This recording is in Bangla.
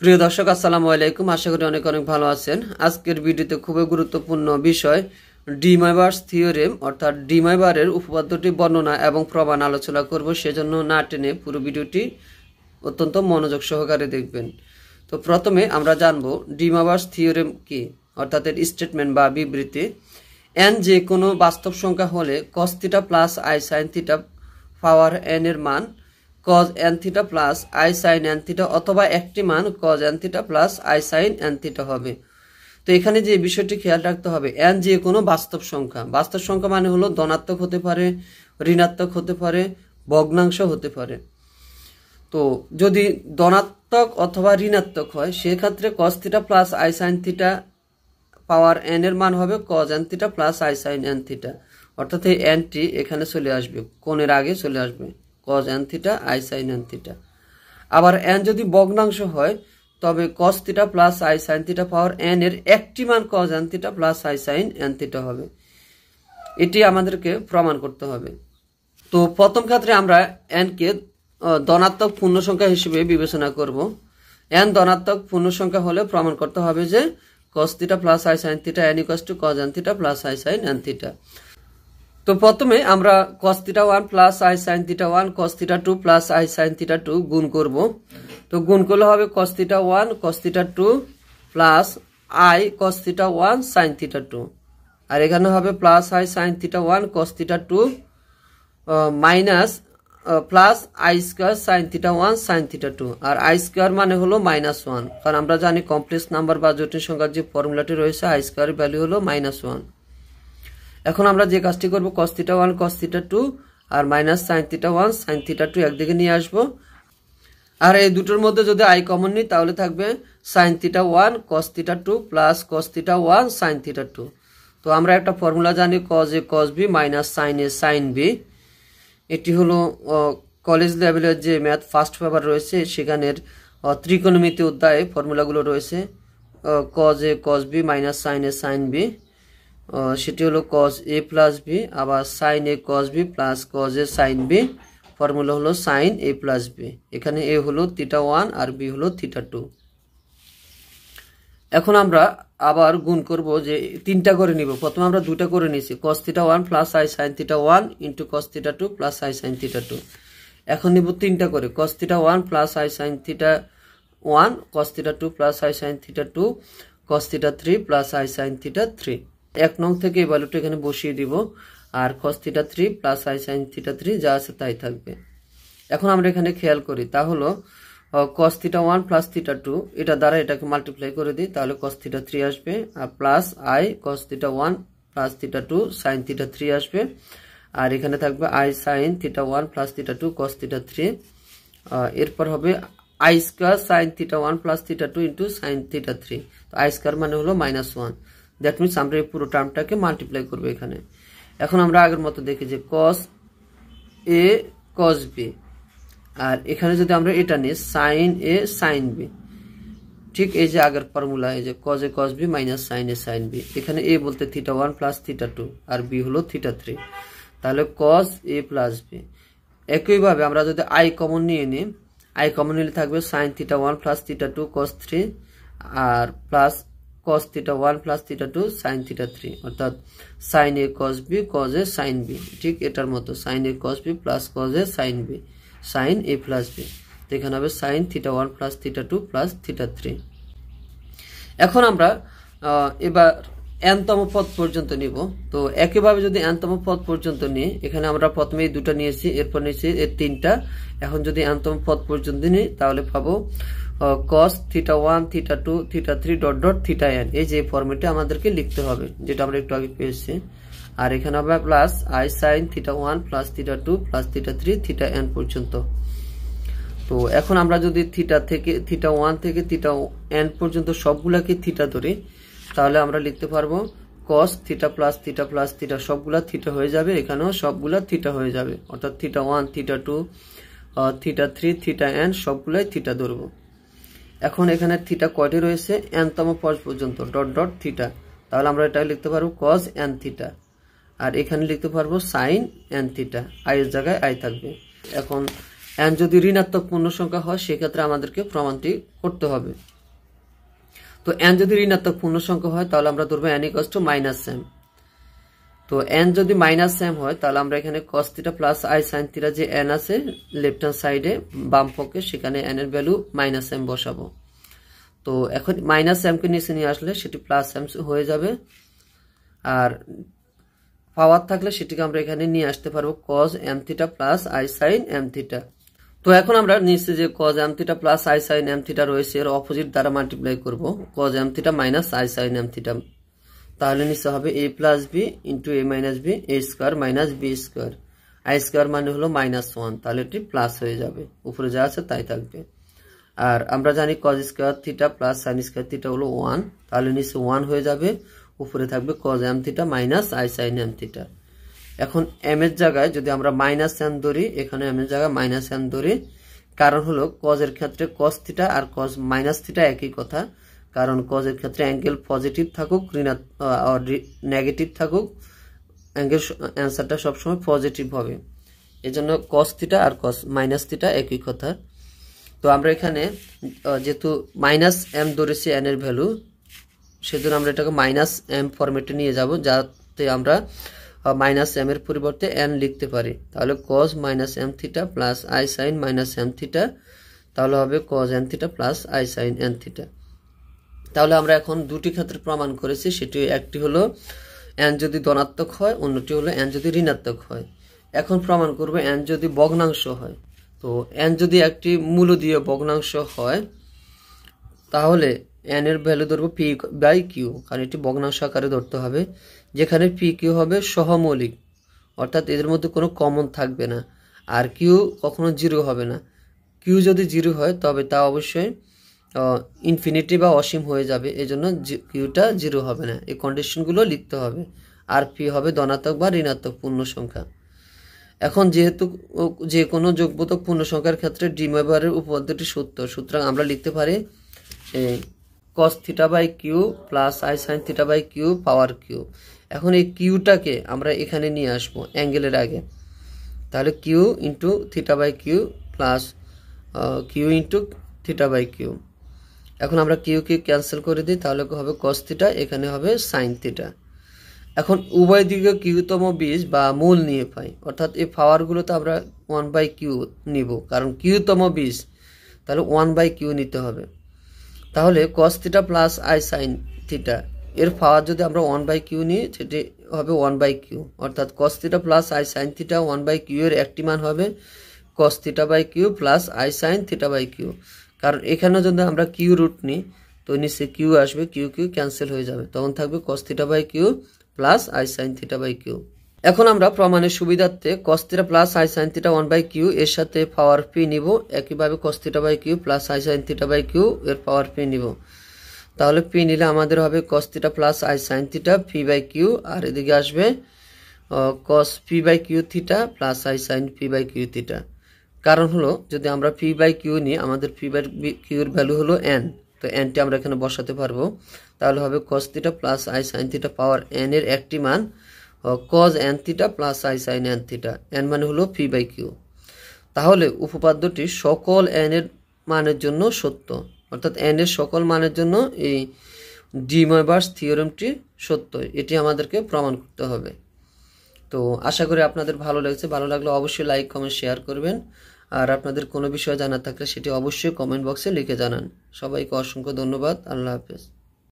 প্রিয় দর্শক আসসালামু আলাইকুম, আশা করি অনেক অনেক ভালো আছেন। আজকের ভিডিওতে খুবই গুরুত্বপূর্ণ বিষয় ডি মাইবার্স থিওরেম অর্থাৎ ডি মাইবারের উপপাদ্যটি বর্ণনা এবং প্রমাণ আলোচনা করব। সেজন্য না টেনে পুরো ভিডিওটি অত্যন্ত মনোযোগ সহকারে দেখবেন। তো প্রথমে আমরা জানব ডি মাইবার্স থিওরেম কি, অর্থাৎ এর স্টেটমেন্ট বা বিবৃতি। এন যে কোনো বাস্তব সংখ্যা হলে cos theta plus I sine theta power N এর মান cos n theta plus i sine n theta অথবা একটি মান cos n theta plus i sine n theta হবে। তো এখানে যে বিষয়টি খেয়াল রাখতে হবে, n যে কোনো বাস্তব সংখ্যা। বাস্তব সংখ্যা মানে হলো ধনাত্মক হতে পারে, ঋণাত্মক হতে পারে, ভগ্নাংশ হতে পারে। তো যদি ধনাত্মক অথবা ঋণাত্মক হয় সেক্ষেত্রে cos theta plus I sine theta power n এর মান হবে cos n theta plus i sine n theta, অর্থাৎ এই n টি এখানে চলে আসবে, কোণের আগে চলে আসবে, cos n theta i sine n theta. আবার n যদি ভগ্নাংশ হয় তবে cos theta plus I sine theta power n এর একটি মান cos n theta plus i sine n theta হবে। এটি আমাদেরকে প্রমাণ করতে হবে। তো প্রথম ক্ষেত্রে আমরা n কে ধনাত্মক পূর্ণ সংখ্যা হিসেবে বিবেচনা করব। n ধনাত্মক পূর্ণ সংখ্যা হলে প্রমাণ করতে হবে যে cos theta plus I sine theta n equals to cos n theta plus i sine n theta. তো প্রথমে আমরা cos theta 1 plus I sine theta 1 cos theta 2 plus I sine theta 2 গুণ করব। তো গুণ করলে হবে cos theta 1 cos theta 2 plus i cos theta 1 sine theta 2, আর এখানে হবে plus I sine theta 1 cos theta 2 minus plus I square sine theta 1 sine theta 2, আর আই স্কয়ার মানে হলো -1, কারণ আমরা জানি কমপ্লেক্স নাম্বার বা জটিল সংখ্যার যে ফর্মুলাটি রয়েছে আই স্কয়ারের ভ্যালু হলো -1। এখন আমরা যে কাজটি করব cos থিটা 1 cos থিটা 2 আর minus sine theta 1 sine theta 2 একদিকে নিয়ে আসব, আর এই দুটোর মধ্যে যদি আই কমন নিই তাহলে থাকবে sine theta 1 cos theta 2 plus cos theta 1 sine theta 2। তো আমরা একটা ফর্মুলা জানি cos a cos b minus sine a sine b। এটি হলো কলেজ লেভেলের যে ম্যাথ ফার্স্ট পেপার রয়েছে সেখানের ত্রিকোণমিতি অধ্যায়ে ফর্মুলাগুলো রয়েছে। cos a cos b minus sine a sine b, সেটি হলো cos a প্লাস b, আবার sine a cos b plus cos a sine b, formula হলো সাইন a প্লাস b। এখানে a হলো থিটা 1 আর b হলো থিটা 2। এখন আমরা আবার গুণ করব, যে তিনটা করে নিব। প্রথমে আমরা দুটা করে নিয়েছি cos theta 1 plus I sine theta 1 into cos theta 2 plus I sine theta 2। এখন নিব তিনটা করে cos theta 1 plus I sine theta 1 cos theta 2 plus I sine theta 2 cos theta 3 plus I sine theta 3। এক নং থেকে এই ভ্যালুটা এখানে বসিয়ে দিব, আর cos theta 3 plus I sine theta 3 যা আছে তাই থাকবে। এখন আমরা এখানে খেয়াল করি, তা হলো cos থিটা 1 প্লাস থিটা 2 এটা দ্বারা এটাকে মাল্টিপ্লাই করে দিই, তাহলে cos থিটা 3 আসবে, আর plus i cos theta 1 plus theta 2 sine theta 3 আসবে, আর এখানে থাকবে i sine theta 1 plus theta 2 cos theta 3। এরপর হবে i square sine theta 1 plus theta 2 into sine theta 3। তো আই স্কয়ার মানে হলো -1, দ্যাট মিনস আমরা এই পুরো টার্মটাকে মাল্টিপ্লাই করবো এখানে। এখন আমরা আগের মতো দেখি যে cos a cos b, আর এখানে যদি আমরা এটা নিই সাইন a সাইন b, ঠিক এই যে আগের ফর্মুলা, এই যে cos a cos b minus sine a sine b। এখানে a বলতে থিটা 1 প্লাস থিটা 2 আর b হলো থিটা 3, তাহলে cos a প্লাস b। একইভাবে আমরা যদি আই কমন নিয়ে নিই, আই কমন নিলে থাকবে sine theta 1 plus theta 2 cos 3 আর plus cos theta 1 plus theta 2 sine theta 3, অর্থাৎ sine a cos b cos a sine b। ঠিক এটার মতো sine a cos b plus cos a sine b sine a plus b। তো এখানে হবে sine theta 1 plus theta 2 plus theta 3। এখন আমরা এবার nতম পদ পর্যন্ত নিব। তো একইভাবে যদি nতম পদ পর্যন্ত নিই, এখানে আমরা প্রথমে এই দুটো নিয়েছি, এরপর নিয়েছি এর তিনটা। এখন যদি nতম পদ পর্যন্ত নিই তাহলে পাবো cos theta 1 theta 2 theta 3 dot dot theta n। এই যে ফরম্যাটে আমাদেরকে লিখতে হবে, যেটা আমরা একটু আগে পেয়েছি। আর এখানে হবে plus I sine theta 1 plus theta 2 plus theta 3 theta n পর্যন্ত। তো এখন আমরা যদি থিটা 1 থেকে থিটা n পর্যন্ত সবগুলাকে থিটা ধরি, তাহলে আমরা লিখতে পারবো cos theta plus theta plus theta সবগুলা থিটা হয়ে যাবে, এখানেও সবগুলা থিটা হয়ে যাবে, অর্থাৎ theta 1 theta 2 theta 3 theta n সবগুলাই থিটা ধরবো। এখন এখানে থিটা কয়টি রয়েছে, nতম পদ পর্যন্ত ডট ডট থিটা, তাহলে আমরা এটা লিখতে পারবো cos n থিটা, আর এখানে লিখতে পারবো সাইন n থিটা, আই এর জায়গায় আই থাকবে। এখন n যদি ঋণাত্মক পূর্ণ সংখ্যা হয় সেক্ষেত্রে আমাদেরকে প্রমাণটি করতে হবে। তো n যদি ঋণাত্মক পূর্ণ সংখ্যা হয় তাহলে আমরা ধরবো n = -m। তো n যদি -m হয় তাহলে আমরা এখানে cos θ প্লাস i sin θ যে n আছে লেফট হ্যান্ড সাইডে বাম পক্ষে সেখানে n এর ভ্যালু -m বসাবো। তো এখন -m কে নিচে নিয়ে আসলে সেটি +m হয়ে যাবে, আর পাওয়ার থাকলে সেটিকে আমরা এখানে নিয়ে আসতে পারবো cos mθ plus i sin mθ। তো এখন আমরা নিচে যে cos mθ plus i sin mθ রয়েছে এর অপোজিট দ্বারা মাল্টিপ্লাই করব cos mθ minus i sin mθ। তাহলে নিচে হবে a plus b into a minus b a square minus b square, i square মানে হলো -1, তাহলে এটি প্লাস হয়ে যাবে, উপরে যা আছে তাই থাকবে। আর আমরা জানি cos square θ plus sin square θ হলো 1, তাহলে নিচে 1 হয়ে যাবে, উপরে থাকবে cos mθ minus i sin mθ। এখন m এর জায়গায় যদি আমরা -m ধরি, এখানে m এর জায়গায় -m ধরি, কারণ হলো cos এর ক্ষেত্রে cos θ আর cos θ একই কথা, কারণ cos এর ক্ষেত্রে অ্যাঙ্গেল পজিটিভ থাকুক নেগেটিভ থাকুক অ্যাঙ্গেল অ্যান্সারটা সবসময় পজিটিভ হবে, এজন্য cos θ আর cos θ একই কথা। তো আমরা এখানে যেহেতু -m ধরেছি n এর ভ্যালু, সেজন্য আমরা এটাকে -m ফরম্যাটে নিয়ে যাব, যাতে আমরা -m এর পরিবর্তে n লিখতে পারি। তাহলে cos -mθ plus i sin -mθ, তাহলে হবে cos nθ plus i sin nθ। তাহলে আমরা এখন দুটি ক্ষেত্রে প্রমাণ করেছি, সেটি একটি হলো n যদি ধনাত্মক হয়, অন্যটি হলো n যদি ঋণাত্মক হয়। এখন প্রমাণ করব n যদি ভগ্নাংশ হয়। তো n যদি একটি মূলদীয় ভগ্নাংশ হয় তাহলে n এর ভ্যালু ধরবো p/q, কারণ এটি ভগ্নাংশ আকারে ধরতে হবে, যেখানে p/q হবে সহমৌলিক, অর্থাৎ এদের মধ্যে কোনো কমন থাকবে না, আর q কখনো 0 হবে না। q যদি 0 হয় তবে তা অবশ্যই ইনফিনিটি বা অসীম হয়ে যাবে, এজন্য কিউটা 0 হবে না, এই কন্ডিশনগুলো লিখতে হবে। আর p হবে ধনাত্মক বা ঋণাত্মক পূর্ণ সংখ্যা। এখন যেহেতু যে কোনো যোগবোধক পূর্ণ সংখ্যার ক্ষেত্রে ডি ময়বারের উপপাদ্যটি সত্য, সুতরাং আমরা লিখতে পারি cos θ/q plus i sin θ/q power q। এখন এই কিউটাকে আমরা এখানে নিয়ে আসবো অ্যাঙ্গেলের আগে, তাহলে q into θ/q plus q into θ/q। এখন আমরা q কে ক্যান্সেল করে দিই, তাহলে হবে cos θ, এখানে হবে sin θ। এখন উভয় দিকে কিউতম বীজ বা মূল নিয়ে পাই, অর্থাৎ এই পাওয়ারগুলোতে আমরা 1/q নিব, কারণ কিউতম বীজ, তাহলে 1/q নিতে হবে। তাহলে cos θ প্লাস i sin θ এর পাওয়ার যদি আমরা 1/q নিই সেটি হবে 1/q, অর্থাৎ cos θ plus i sin θ 1/q এর একটি মান হবে cos θ/q plus i sin θ/q, কারণ এখানে যদি আমরা q রুট নিই তো নিচে q আসবে, q ক্যান্সেল হয়ে যাবে, তখন থাকবে cos θ/q plus i sin θ/q। এখন আমরা প্রমাণের সুবিধার্থে cos θ plus i sin θ 1/q এর সাথে পাওয়ার p নিব, একইভাবে cos θ/q plus i sin θ/q এর পাওয়ার p নিব। তাহলে p নিলে আমাদের হবে cos θ plus i sin θ p/q, আর এদিকে আসবে cos p/q θ plus i sin p/q θ। কারণ হলো যদি আমরা p/q নিই, আমাদের p/q এর ভ্যালু হলো n, তো nটি আমরা এখানে বসাতে পারবো, তাহলে হবে cos θ plus i sin θ power n এর একটি মান cos nθ plus i sin nθ, n মানে হলো p/q। তাহলে উপপাদ্যটি সকল n এর মানের জন্য সত্য, অর্থাৎ n এর সকল মানের জন্য এই ডি ময়বার্স থিওরেমটি সত্য, এটি আমাদেরকে প্রমাণ করতে হবে। তো আশা করি আপনাদের ভালো লেগেছে, ভালো লাগলে অবশ্যই লাইক কমেন্ট শেয়ার করবেন, আর আপনাদের কোনো বিষয় জানার থাকলে সেটি অবশ্যই কমেন্ট বক্সে লিখে জানান। সবাইকে অসংখ্য ধন্যবাদ, আল্লাহ হাফেজ।